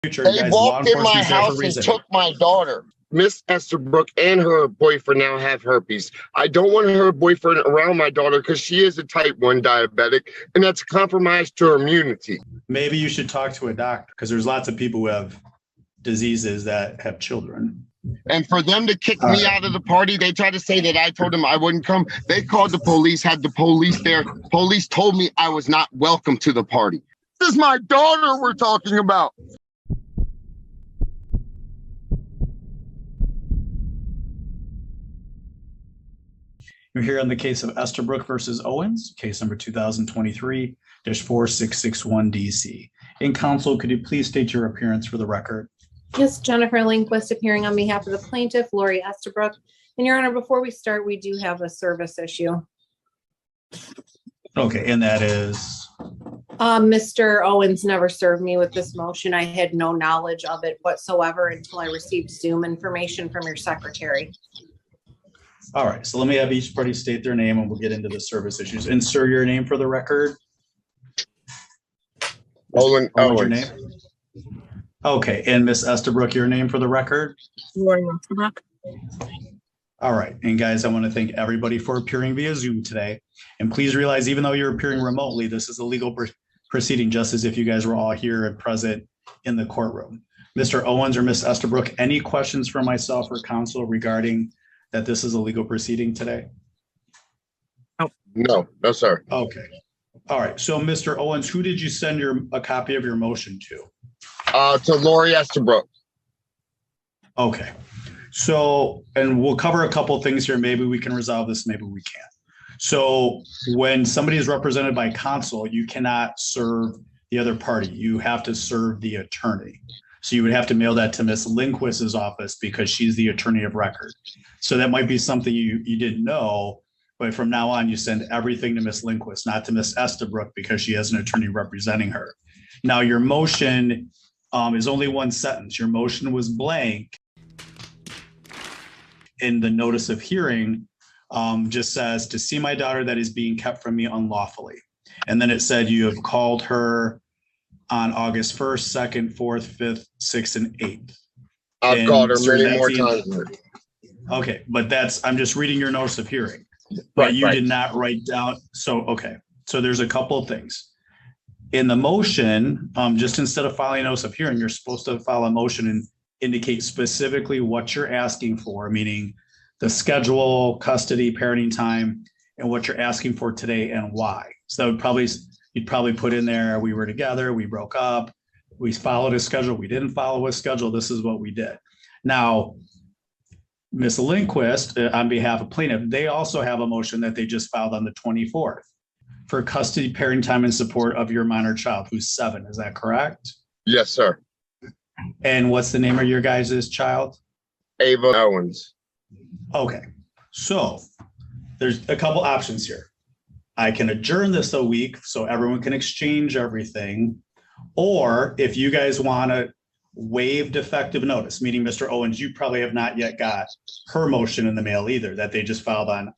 future, They guys, law walked in my enforcement's there for a house and reason. took my daughter. Miss Estabrook and her boyfriend now have herpes. I don't want her boyfriend around my daughter because she is a type 1 diabetic, and that's a compromise to her immunity. Maybe you should talk to a doctor because there's lots of people who have diseases that have children. And for them to kick me out of the party, they tried to say that I told them I wouldn't come. They called the police, had the police there. Police told me I was not welcome to the party. This is my daughter we're talking about. You're here on the case of Estabrook versus Owens, case number 2023-4661 DC. In counsel, could you please state your appearance for the record? Yes, Jennifer Lindquist appearing on behalf of the plaintiff, Lori Estabrook. And Your Honor, before we start, we do have a service issue. Okay, and that is? Mr. Owens never served me with this motion. I had no knowledge of it whatsoever until I received Zoom information from your secretary. All right, so let me have each party state their name and we'll get into the service issues. And sir, your name for the record? Roland Your Owens. name? Okay, and Miss Estabrook, your name for the record? Lori Estabrook. All right, and guys, I want to thank everybody for appearing via Zoom today. And please realize, even though you're appearing remotely, this is a legal proceeding, just as if you guys were all here and present in the courtroom. Mr. Owens or Miss Estabrook, any questions for myself or counsel regarding that this is a legal proceeding today? No, sir. Okay. All right. So, Mr. Owens, who did you send a copy of your motion to? To Lori Estabrook. Okay. So, and we'll cover a couple of things here. Maybe we can resolve this. Maybe we can't. So when somebody is represented by counsel, you cannot serve the other party. You have to serve the attorney. So you would have to mail that to Miss Lindquist's office because she's the attorney of record. So that might be something you didn't know, but from now on, you send everything to Miss Lindquist, not to Miss Estabrook, because she has an attorney representing her. Now, your motion is only one sentence. Your motion was blank. In the notice of hearing, just says, to see my daughter that is being kept from me unlawfully. And then it said you have called her on August 1st, 2nd, 4th, 5th, 6th, and 8th. I've called her many more times. Okay, but I'm just reading your notice of hearing. But Right, you right. did not write down. So, okay. So there's a couple of things. In the motion, just instead of filing a notice of hearing, you're supposed to file a motion and indicate specifically what you're asking for, meaning the schedule, custody, parenting time, and what you're asking for today and why. So you'd probably put in there, we were together, we broke up, we followed a schedule, we didn't follow a schedule, this is what we did. Now, Ms. Lindquist, on behalf of plaintiff, they also have a motion that they just filed on the 24th for custody, parenting time, and support of your minor child who's 7. Is that correct? Yes, sir. And what's the name of your guys' child? Ava Owens. Okay, so there's a couple options here. I can adjourn this a week so everyone can exchange everything. Or if you guys want to waive defective notice, meaning Mr. Owens, you probably have not yet got her motion in the mail either, that they just filed on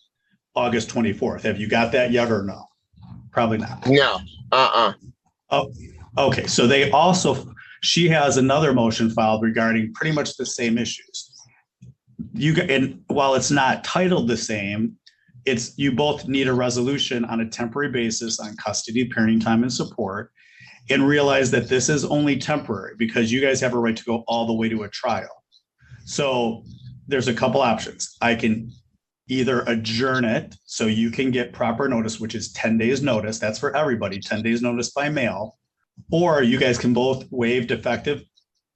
August 24th. Have you got that yet or no? Probably not. No. Oh, okay. So she has another motion filed regarding pretty much the same issues. And while it's not titled the same, you both need a resolution on a temporary basis on custody, parenting time, and support, and realize that this is only temporary because you guys have a right to go all the way to a trial. So there's a couple options. I can either adjourn it so you can get proper notice, which is 10 days notice. That's for everybody, 10 days notice by mail. Or you guys can both waive defective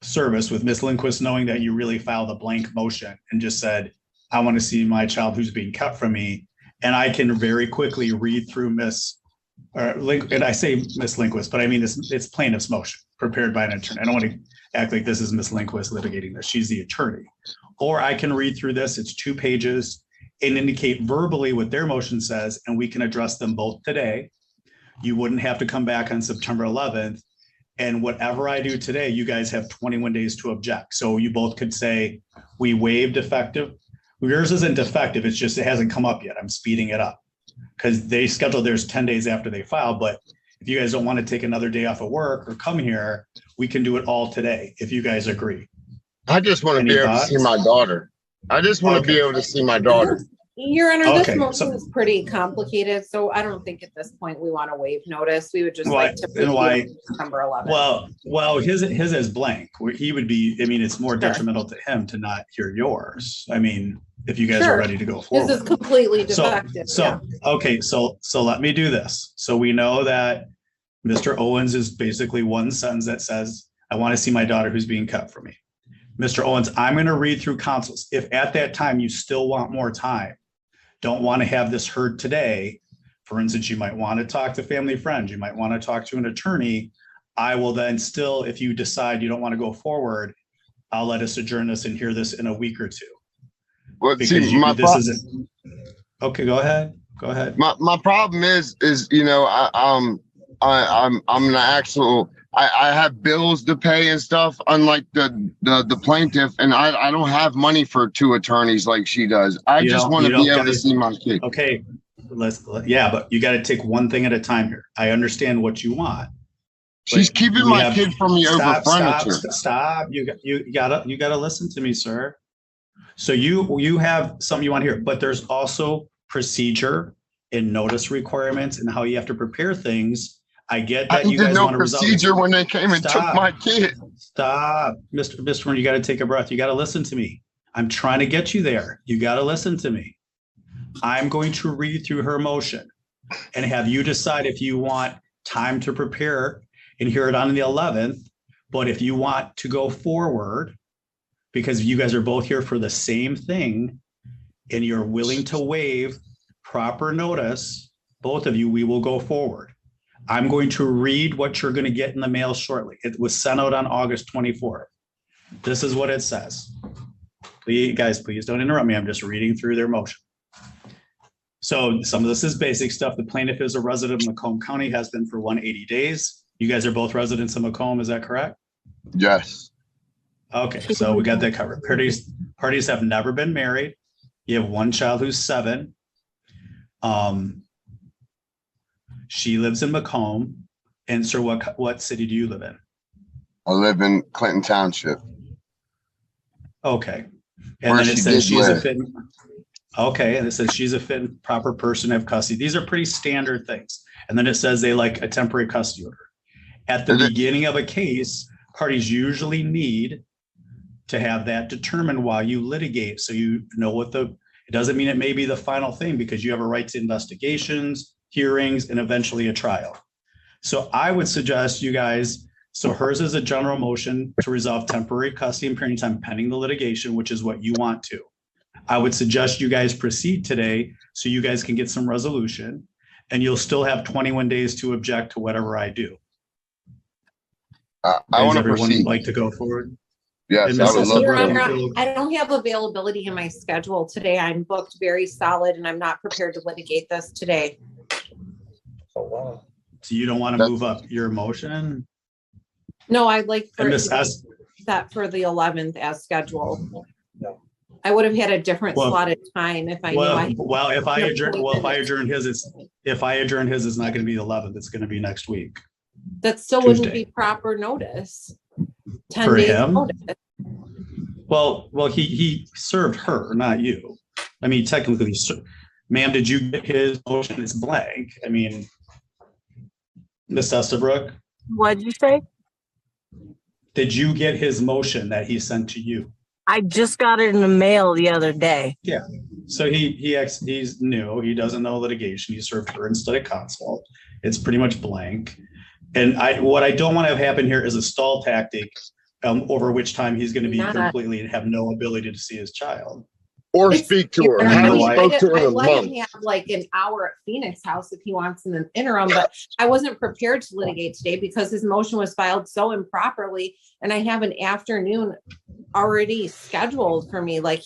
service with Ms. Lindquist knowing that you really filed a blank motion and just said, I want to see my child who's being kept from me. And I can very quickly read through and I say Ms. Lindquist, but I mean, it's plaintiff's motion prepared by an attorney. I don't want to act like this is Ms. Lindquist litigating this. She's the attorney. Or I can read through this. It's 2 pages and indicate verbally what their motion says, and we can address them both today. You wouldn't have to come back on September 11th. And whatever I do today, you guys have 21 days to object. So you both could say, we waive defective. Yours isn't defective. It's just, it hasn't come up yet. I'm speeding it up because they scheduled theirs 10 days after they filed. But If you guys don't want to take another day off of work or come here, we can do it all today, if you guys agree. I just want to Any be able thoughts? to see my daughter. I just want to be able to see my daughter. Your Honor, this Okay, motion is pretty complicated, so I don't think at this point we want to waive notice. We would just Why- like to. and why- proceed on September 11th. Well, his is blank. He would be, I mean, it's more Sure. detrimental to him to not hear yours. I mean, if you guys Sure. are ready to go This forward. is completely So, defective. so, okay, so let me do this. So we know that Mr. Owens is basically one sentence that says, I want to see my daughter who's being kept from me. Mr. Owens, I'm going to read through counsels. If at that time you still want more time, don't want to have this heard today. For instance, you might want to talk to family friends. You might want to talk to an attorney. I will then still, if you decide you don't want to go forward, I'll let us adjourn this and hear this in a week or two. Well, Because see, my this isn't. Okay, go ahead. Go ahead. my problem is you know I'm an actual I have bills to pay and stuff, unlike the plaintiff, and I don't have money for 2 attorneys like she does. I You just don't- want to you be don't able to gotta- see my kid. Okay, yeah, but you got to take one thing at a time here. I understand what you want. She's but keeping we my have- kid from me over furniture. Stop. You gotta listen to me, sir. So you have something you want to hear, but there's also procedure and notice requirements and how you have to prepare things. I get I that you didn't guys know want to resolve. procedure when they came and took Stop. my kid. Stop, Mr. You got to take a breath. You got to listen to me. I'm trying to get you there. You got to listen to me. I'm going to read through her motion and have you decide if you want time to prepare and hear it on the 11th. But if you want to go forward, because you guys are both here for the same thing and you're willing to waive proper notice, both of you, we will go forward. I'm going to read what you're going to get in the mail shortly. It was sent out on August 24th. This is what it says. Please, guys, please don't interrupt me. I'm just reading through their motion. So some of this is basic stuff. The plaintiff is a resident of Macomb County, has been for 180 days. You guys are both residents of Macomb, is that correct? Yes. Okay, so we got that covered. Parties have never been married. You have one child who's 7. She lives in Macomb. And sir, what city do you live in? I live in Clinton Township. Okay. And Where then it she says did she's a live. fit. Okay, and it says she's a fit and proper person to have custody. These are pretty standard things. And then it says they like a temporary custody order. At the beginning of a case, parties usually need to have that determined while you litigate. So you know what it doesn't mean it may be the final thing because you have a right to investigations, hearings, and eventually a trial. So I would suggest you guys, so hers is a general motion to resolve temporary custody and parenting time pending the litigation, which is what you want to. I would suggest you guys proceed today so you guys can get some resolution and you'll still have 21 days to object to whatever I do. I Does want to everyone proceed. like to go forward? Yes, And I Mrs. would love Your to. Seabrook, Honor, I don't have availability in my schedule today. I'm booked very solid and I'm not prepared to litigate this today. So you don't want to move up your motion? No, I'd like for And it Miss to be S, set for the 11th as scheduled. I would have had a different Well- slotted time if I knew I. if I adjourn his, it's not going to be the 11th. It's going to be next week. That still wouldn't Tuesday. be proper notice. 10 For days him? notice. Well, he served her, not you. I mean, technically, ma'am, did you get his motion? It's blank. I mean, Miss Estabrook, What'd you say? did you get his motion that he sent to you? I just got it in the mail the other day. So he's new. He doesn't know litigation. He served her instead of counsel. It's pretty much blank. And what I don't want to have happen here is a stall tactic over which time he's going to be Not- completely and have no ability to see his child. Or It's- speak to her. Your I Honor, haven't why- spoke to her I in a let month. him have like an hour at Phoenix House if he wants in the interim, but I wasn't prepared to litigate today because his motion was filed so improperly. And I have an afternoon already scheduled for me. Like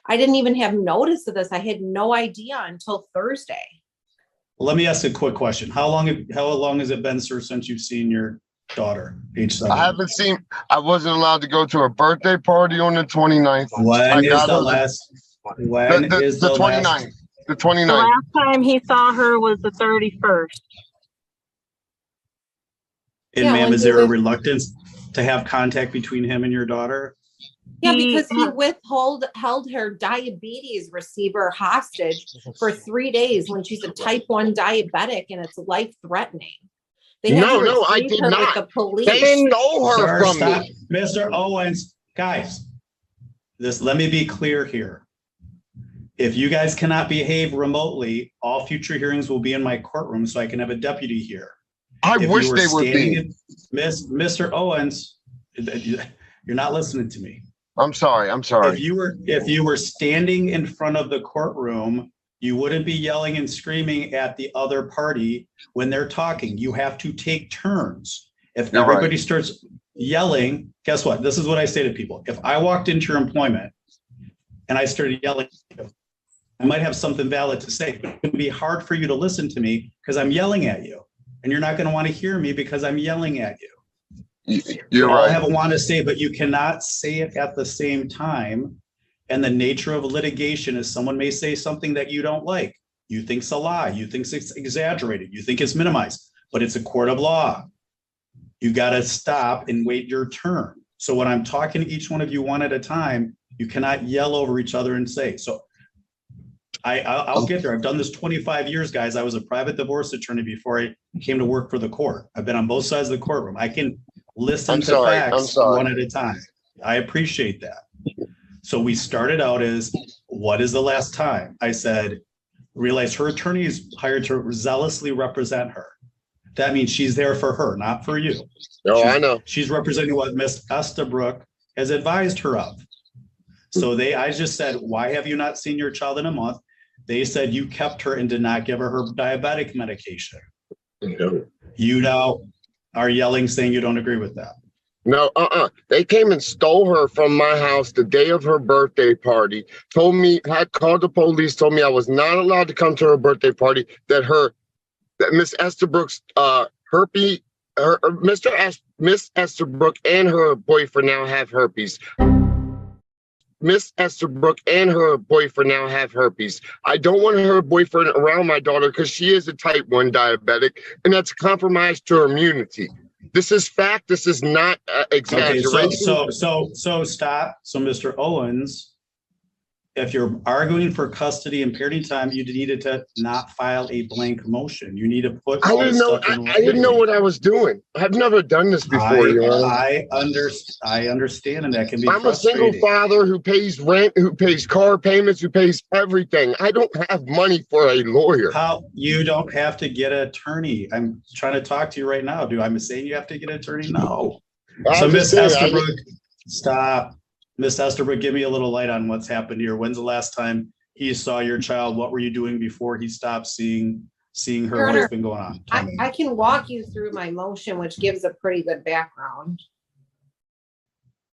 I didn't even have notice of this. I had no idea until Thursday. Let me ask a quick question. How long has it been, sir, since you've seen your daughter, age 7? I wasn't allowed to go to a birthday party on the 29th. When is got the her last? The When is the 29th. last? The The 29th. last time he saw her was the 31st. And Yeah, ma'am, when is he there a was- reluctance to have contact between him and your daughter? Yeah, because he held her diabetes receiver hostage for 3 days when she's a type 1 diabetic and it's life threatening. They had No, to no, I retrieve did her not. with the police. They stole her Sir, from stop. me. Mr. Owens, guys, let me be clear here. If you guys cannot behave remotely, all future hearings will be in my courtroom so I can have a deputy here. I If wish you were they would standing be. in- Mr. Owens, you're not listening to me. I'm sorry. If you were standing in front of the courtroom, you wouldn't be yelling and screaming at the other party when they're talking. You have to take turns. If You're everybody starts yelling, guess what? This is what I say to people. If I walked into your employment and I started yelling, I might have something valid to say, but it would be hard for you to listen to me because I'm yelling at you. And you're not going to want to hear me because I'm yelling at you. You're All right. have a want to say, but you cannot say it at the same time. And the nature of litigation is someone may say something that you don't like. You think it's a lie. You think it's exaggerated. You think it's minimized, but it's a court of law. You got to stop and wait your turn. So when I'm talking to each one of you one at a time, you cannot yell over each other and say, so I'll get there. I've done this 25 years, guys. I was a private divorce attorney before I came to work for the court. I've been on both sides of the courtroom. I can listen to facts one at a time. I appreciate that. So we started out as, what is the last time? I said, realize her attorney is hired to zealously represent her. That means she's there for her, not for you. Oh, I know. She's representing what Miss Estabrook has advised her of. So I just said, why have you not seen your child in a month? They said you kept her and did not give her diabetic medication. You now are yelling, saying you don't agree with that. No, They came and stole her from my house the day of her birthday party. Told me, had called the police, told me I was not allowed to come to her birthday party, that Miss Estabrook's Miss Estabrook and her boyfriend now have herpes. Miss Estabrook and her boyfriend now have herpes. I don't want her boyfriend around my daughter because she is a type 1 diabetic, and that's compromised to her immunity. This is fact. This is not exaggeration. Okay, so stop. So Mr. Owens, if you're arguing for custody and parenting time, you needed to not file a blank motion. You need to put all the stuff in I didn't know what I was doing. I've never done this before. I understand, and that can be I'm frustrating. a single father who pays rent, who pays car payments, who pays everything. I don't have money for a lawyer. How you don't have to get an attorney. I'm trying to talk to you right now. I'm saying you have to get an attorney? No. So Miss Estabrook, stop. Miss Estabrook, give me a little light on what's happened here. When's the last time he saw your child? What were you doing before he stopped seeing her? Your Honor, what's been going on? I can walk you through my motion, which gives a pretty good background.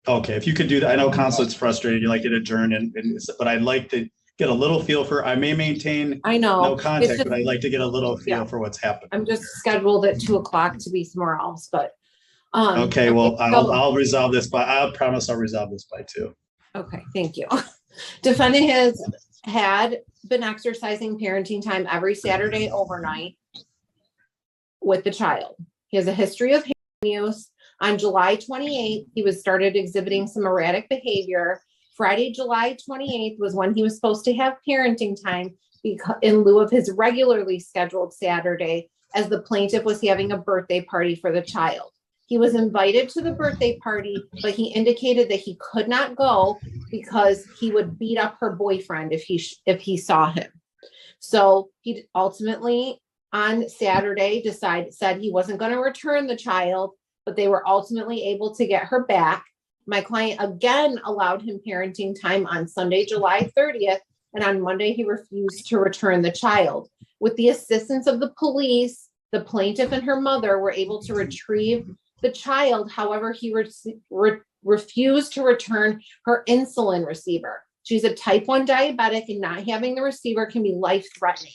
Okay, if you could do that. I know counsel, it's frustrating. You like it adjourned, but I'd like to get a little feel for. I may maintain no contact, but I'd like to get a little feel for what's happening. I'm just scheduled at 2:00 to be somewhere else, but. Okay, well, I'll resolve this I promise I'll resolve this by 2. Okay, thank you. Defendant had been exercising parenting time every Saturday overnight with the child. He has a history of heroin use. On July 28th, he was started exhibiting some erratic behavior. Friday, July 28th was when he was supposed to have parenting time in lieu of his regularly scheduled Saturday, as the plaintiff was having a birthday party for the child. He was invited to the birthday party, but he indicated that he could not go because he would beat up her boyfriend if he saw him. So he ultimately on Saturday said he wasn't going to return the child, but they were ultimately able to get her back. My client again allowed him parenting time on Sunday, July 30th, and on Monday he refused to return the child. With the assistance of the police, the plaintiff and her mother were able to retrieve the child. However, he refused to return her insulin receiver. She's a type 1 diabetic, and not having the receiver can be life-threatening.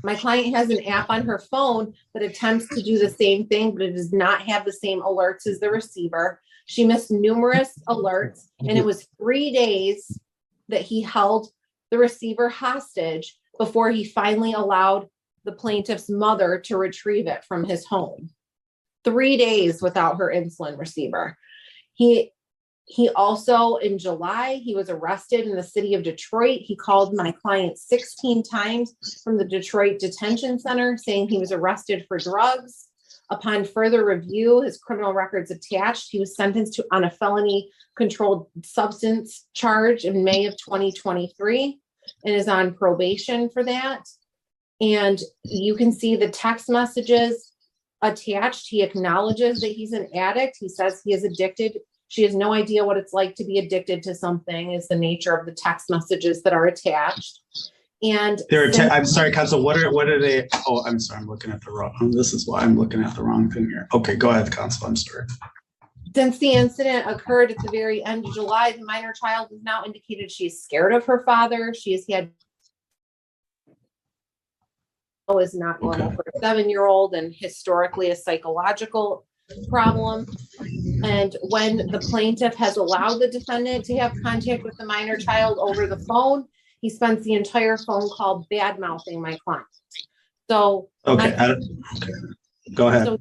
My client has an app on her phone that attempts to do the same thing, but it does not have the same alerts as the receiver. She missed numerous alerts, and it was 3 days that he held the receiver hostage before he finally allowed the plaintiff's mother to retrieve it from his home. 3 days without her insulin receiver. He also, in July, he was arrested in the city of Detroit. He called my client 16 times from the Detroit Detention Center saying he was arrested for drugs. Upon further review, his criminal records attached. He was sentenced on a felony controlled substance charge in May of 2023 and is on probation for that. And you can see the text messages attached. He acknowledges that he's an addict. He says he is addicted. She has no idea what it's like to be addicted to something, is the nature of the text messages that are attached. And I'm sorry, Council, what are they? Oh, I'm sorry, I'm looking at the wrong, this is why I'm looking at the wrong thing here. Okay, go ahead, Council, I'm sorry. Since the incident occurred at the very end of July, the minor child has now indicated she's scared of her father. She has had is not normal for a 7-year-old and historically a psychological problem. And when the plaintiff has allowed the defendant to have contact with the minor child over the phone, he spends the entire phone call bad-mouthing my client. So okay, go ahead. So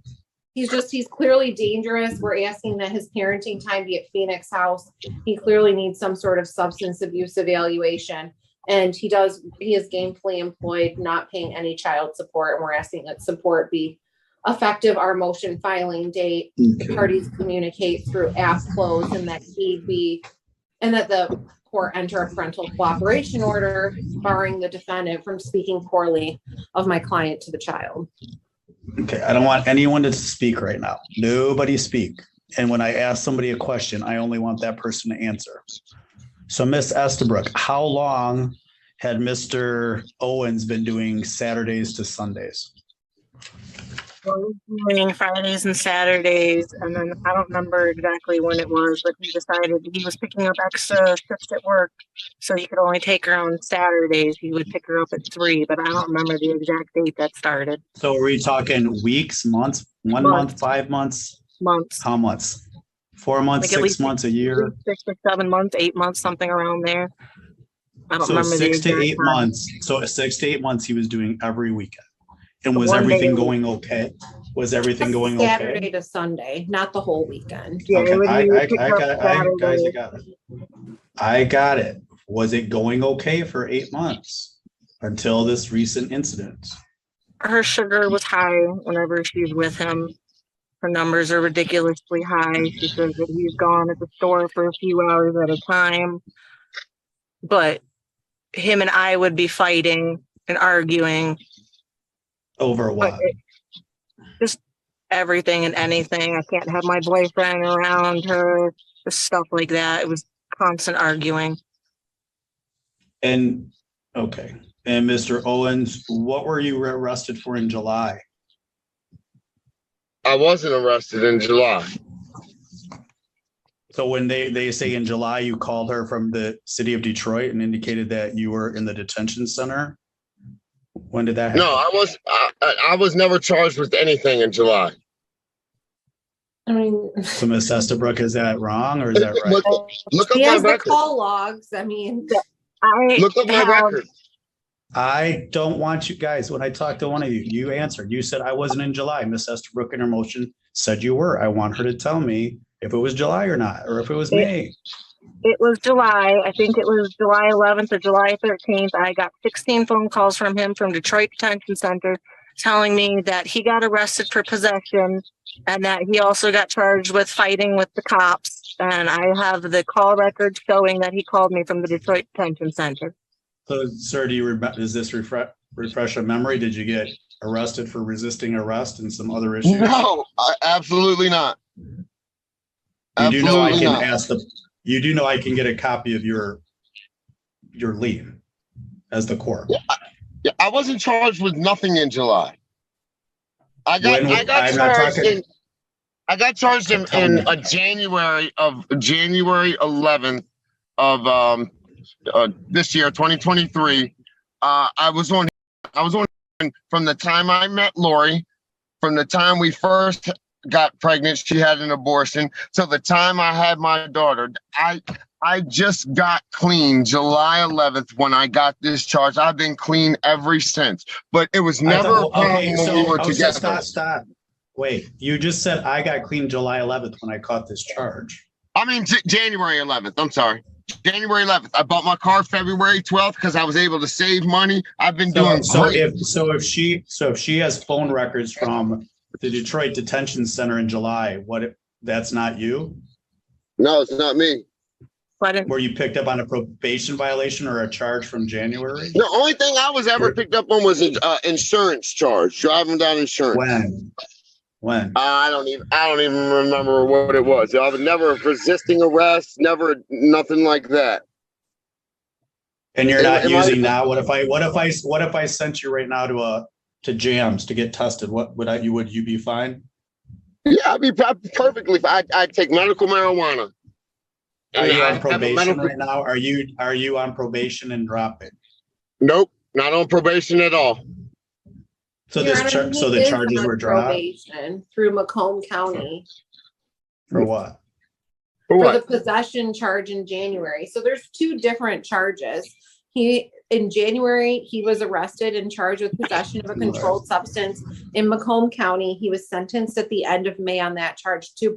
he's clearly dangerous. We're asking that his parenting time be at Phoenix House. He clearly needs some sort of substance abuse evaluation. And he is gainfully employed, not paying any child support. And we're asking that support be effective our motion filing date. Okay. Parties communicate through app close, and that the court enter a parental cooperation order barring the defendant from speaking poorly of my client to the child. Okay, I don't want anyone to speak right now. Nobody speak. And when I ask somebody a question, I only want that person to answer. So Ms. Estabrook, how long had Mr. Owens been doing Saturdays to Sundays? Well, doing Fridays and Saturdays, and then I don't remember exactly when it was, but he decided he was picking up extra shifts at work, so he could only take her on Saturdays. He would pick her up at 3, but I don't remember the exact date that started. So are we talking weeks, months, 1 month, 5 months? Months. How months? 4 months, like 6 months, a year? 6 or 7 months, 8 months, something around there. I don't remember. 6 to 8 months. So 6 to 8 months he was doing every weekend. And was One everything day. going okay? Was everything going Saturday okay? to Sunday, not the whole weekend. Yeah, Okay, when I you pick got up it. Saturday. I got it. I got it. Was it going okay for 8 months until this recent incident? Her sugar was high whenever she's with him. Her numbers are ridiculously high. She says that he's gone at the store for a few hours at a time. But him and I would be fighting and arguing. Over what? Just everything and anything. I can't have my boyfriend around her. Just stuff like that. It was constant arguing. And okay. And Mr. Owens, what were you arrested for in July? I wasn't arrested in July. So when they say in July you called her from the city of Detroit and indicated that you were in the detention center, when did that happen? No, I was never charged with anything in July. I mean, So Ms. Estabrook, is that wrong or is that right? Look he up has my the record. call logs. I mean, Look up my record. I don't want you guys, when I talked to one of you, you answered. You said I wasn't in July. Ms. Estabrook in her motion said you were. I want her to tell me if it was July or not, or if it was May. It was July. I think it was July 11th or July 13th. I got 16 phone calls from him from Detroit Detention Center telling me that he got arrested for possession and that he also got charged with fighting with the cops. And I have the call record showing that he called me from the Detroit Detention Center. So, sir, does this refresh a memory? Did you get arrested for resisting arrest and some other issues? No, absolutely not. You do know I Absolutely can not. You do know I can get a copy of your lien as the court. Yeah, I wasn't charged with nothing in July. I got charged in January 11th of this year, 2023. I was on from the time I met Lori, from the time we first got pregnant, she had an abortion, till the time I had my daughter. I just got clean July 11th when I got this charge. I've been clean ever since, but it was never a problem when we were together. Stop. Wait, you just said I got clean July 11th when I caught this charge. I mean, January 11th. I'm sorry. January 11th. I bought my car February 12th because I was able to save money. I've been doing great. If she has phone records from the Detroit Detention Center in July, that's not you? No, it's not me. Were you picked up on a probation violation or a charge from January? The only thing I was ever picked up on was an insurance charge, driving down insurance. When? I don't even remember what it was. I was never resisting arrest, never nothing like that. And you're not using now. What if I sent you right now to Jams to get tested? Would you be fine? Yeah, I'd be perfectly fine. I'd take medical marijuana. Are you on probation right now? Are you on probation and dropping? Nope, not on probation at all. So the charges were dropped through Macomb County. For what? For the possession charge in January. So there's two different charges. In January, he was arrested and charged with possession of a controlled substance in Macomb County. He was sentenced at the end of May on that charge to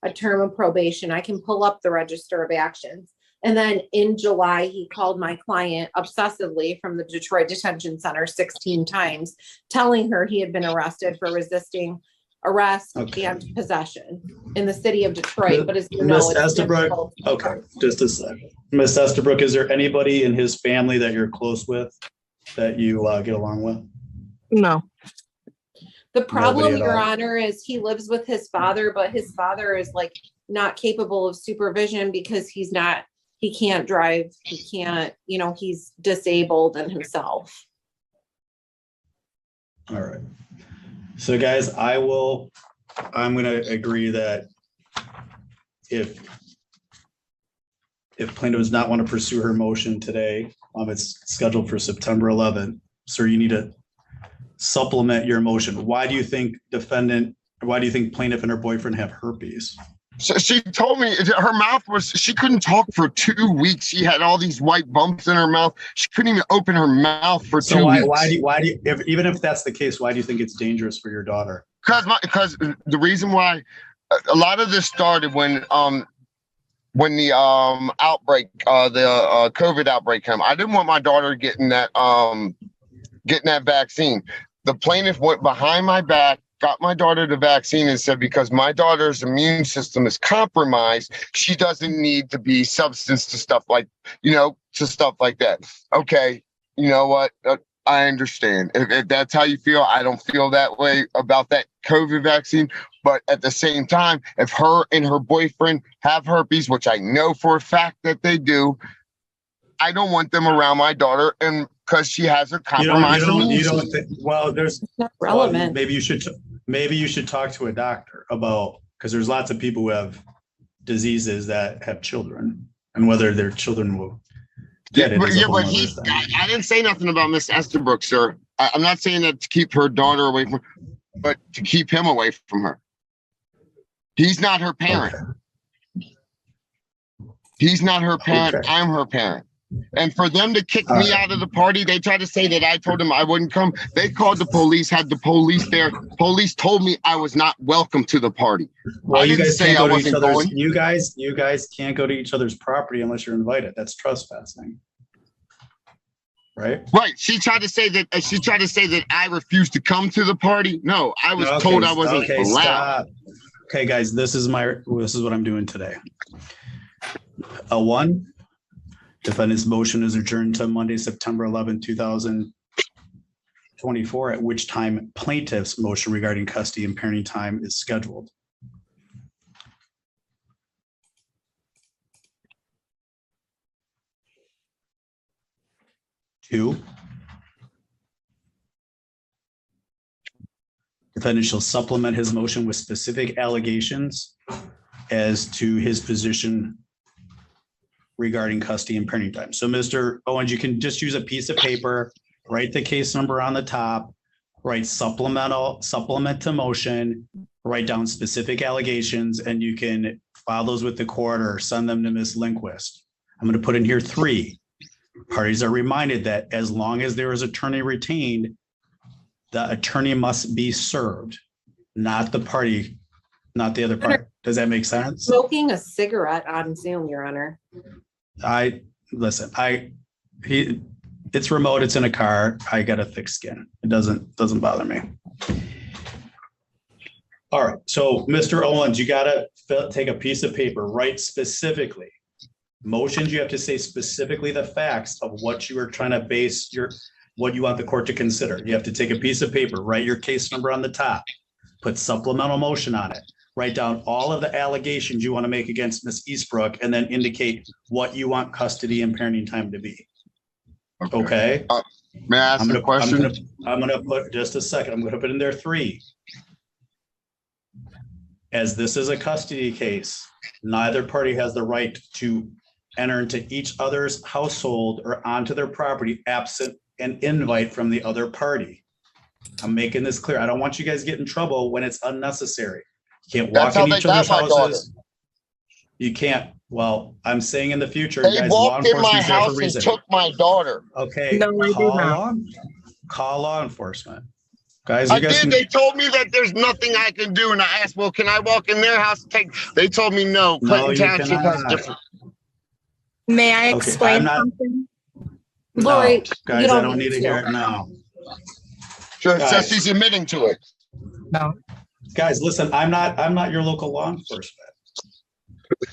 a term of probation. I can pull up the register of actions. And then in July, he called my client obsessively from the Detroit Detention Center 16 times, telling her he had been arrested for resisting arrest and possession in the city of Detroit. But as you know, Miss Estabrook, okay, just a second. Miss Estabrook, is there anybody in his family that you're close with that you get along with? No. The problem, Your Honor, is he lives with his father, but his father is like not capable of supervision because he can't drive. He can't, he's disabled in himself. All right. So guys, I'm going to agree that if plaintiff does not want to pursue her motion today, it's scheduled for September 11th. Sir, you need to supplement your motion. Why do you think plaintiff and her boyfriend have herpes? So she told me her mouth she couldn't talk for 2 weeks. She had all these white bumps in her mouth. She couldn't even open her mouth for 2 weeks. Even if that's the case, why do you think it's dangerous for your daughter? Because the reason why a lot of this started when the outbreak, the COVID outbreak came. I didn't want my daughter getting that vaccine. The plaintiff went behind my back, got my daughter the vaccine, and said because my daughter's immune system is compromised, she doesn't need to be substance to stuff like that. Okay, you know what? I understand. If that's how you feel, I don't feel that way about that COVID vaccine. But at the same time, if her and her boyfriend have herpes, which I know for a fact that they do, I don't want them around my daughter, and because she has a compromised immune system. There's not relevant. Well, maybe you should talk to a doctor because there's lots of people who have diseases that have children, and whether their children will get it. But I didn't say nothing about Miss Estabrook, sir. I'm not saying that to keep her daughter away from her, but to keep him away from her. He's not her parent. Okay. He's not her parent. Okay. I'm her parent. And for them to kick me out of the party, they tried to say that I told them I wouldn't come. They called the police, had the police there. Police told me I was not welcome to the party. Well, you guys can't go to each other's. You guys can't go to each other's property unless you're invited. That's trespassing, right? Right. She tried to say that I refused to come to the party. No, I was told I wasn't allowed. Stop. Okay, guys, this is what I'm doing today. Defendant's motion is adjourned to Monday, September 11, 2024, at which time plaintiff's motion regarding custody and parenting time is scheduled. Two, defendant shall supplement his motion with specific allegations as to his position regarding custody and parenting time. So Mr. Owens, you can just use a piece of paper, write the case number on the top, write supplement to motion, write down specific allegations, and you can file those with the court or send them to Ms. Lindquist. I'm going to put in here 3. Parties are reminded that as long as there is attorney retained, the attorney must be served. not the party, not the other party. Does that make sense? Smoking a cigarette on Zoom, Your Honor. It's remote, it's in a car. I got a thick skin. It doesn't bother me. All right, so Mr. Owens, you gotta take a piece of paper, write specifically. Motions, you have to say specifically the facts of what you are trying to base what you want the court to consider. You have to take a piece of paper, write your case number on the top, put supplemental motion on it, write down all of the allegations you want to make against Ms. Eastbrook, and then indicate what you want custody and parenting time to be. Okay? May I ask a question? I'm gonna put, just a second, I'm gonna put in there 3. As this is a custody case, neither party has the right to enter into each other's household or onto their property absent an invite from the other party. I'm making this clear. I don't want you guys to get in trouble when it's unnecessary. You can't walk in each other's houses. You can't. Well, I'm saying in the future, they guys, walked in my house and took my daughter. Okay, no, call law enforcement. Guys, They told me that there's nothing I can do, and I asked, well, can I walk in their house? They told me no. Clinton Township has different. May I explain something? Lori, no, guys, I don't need to hear it now. Sure, it says she's admitting to it. No. Guys, listen, I'm not your local law enforcement.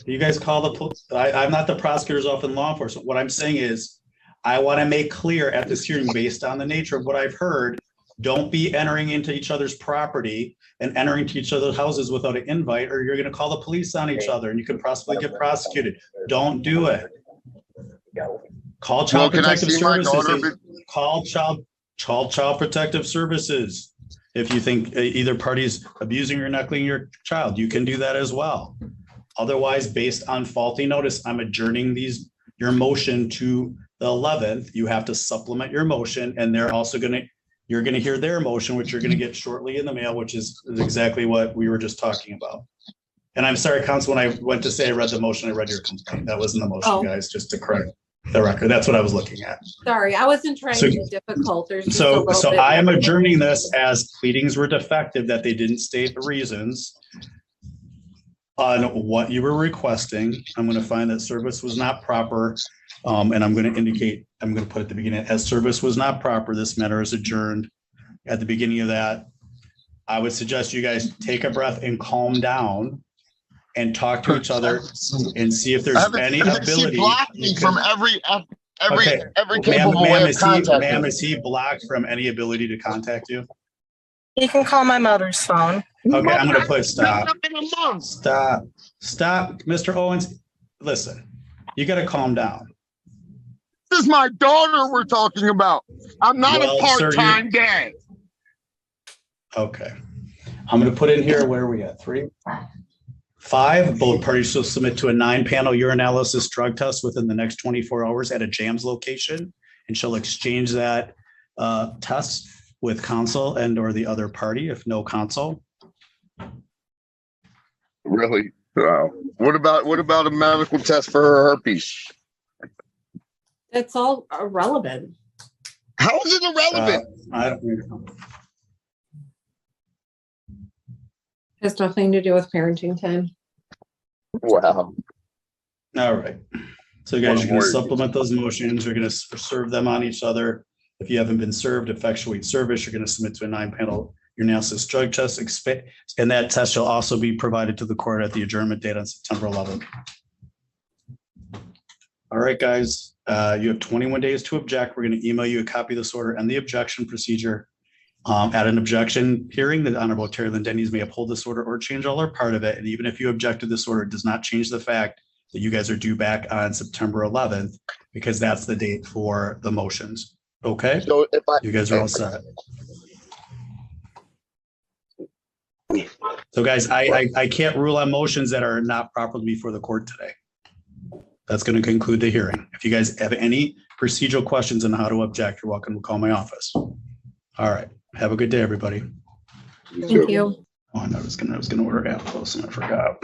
You guys call the police. I'm not the prosecutor's office in law enforcement. What I'm saying is, I want to make clear at this hearing, based on the nature of what I've heard, don't be entering into each other's property and entering into each other's houses without an invite, or you're going to call the police on each other and you could possibly get prosecuted. Don't do it. Call Child Protective Services. Call Child Protective Services. If you think either party's abusing or neglecting your child, you can do that as well. Otherwise, based on faulty notice, I'm adjourning your motion to the 11th. You have to supplement your motion, and you're going to hear their motion, which you're going to get shortly in the mail, which is exactly what we were just talking about. And I'm sorry, counsel, when I went to say I read the motion, I read your complaint. That wasn't the motion, guys, just to correct the record. That's what I was looking at. Sorry, I wasn't trying to be difficult. So I am adjourning this as pleadings were defective, that they didn't state the reasons on what you were requesting. I'm going to find that service was not proper. And I'm going to put at the beginning, as service was not proper, this matter is adjourned. At the beginning of that, I would suggest you guys take a breath and calm down and talk to each other and see if there's any ability. She blocked me from every capable way of contacting. Ma'am, is he blocked from any ability to contact you? You can call my mother's phone. Okay, I'm going to put stop. Stop, Mr. Owens. Listen, you got to calm down. This is my daughter we're talking about. I'm not a part-time dad. Okay. I'm going to put in here, where are we at? 3, 5, both parties shall submit to a 9-panel urinalysis drug test within the next 24 hours at a JAMS location, and shall exchange that test with counsel and or the other party if no counsel. Really? Wow. What about a medical test for her herpes? It's all irrelevant. How is it irrelevant? I don't know. Has nothing to do with parenting time. Wow. All right. So guys, you're going to supplement those motions. You're going to serve them on each other. If you haven't been served, effectuate service. You're going to submit to a 9-panel urinalysis drug test. And that test shall also be provided to the court at the adjournment date on September 11th. All right, guys. You have 21 days to object. We're going to email you a copy of this order and the objection procedure. At an objection hearing, the Honorable Terry Lynn Denny's may uphold this order or change all or part of it. And even if you object to this order, it does not change the fact that you guys are due back on September 11th, because that's the date for the motions. Okay? So You guys are all set. So guys, I can't rule on motions that are not properly before the court today. That's going to conclude the hearing. If you guys have any procedural questions on how to object, you're welcome to call my office. All right. Have a good day, everybody. Thank you. Oh, I was gonna order apples and I forgot.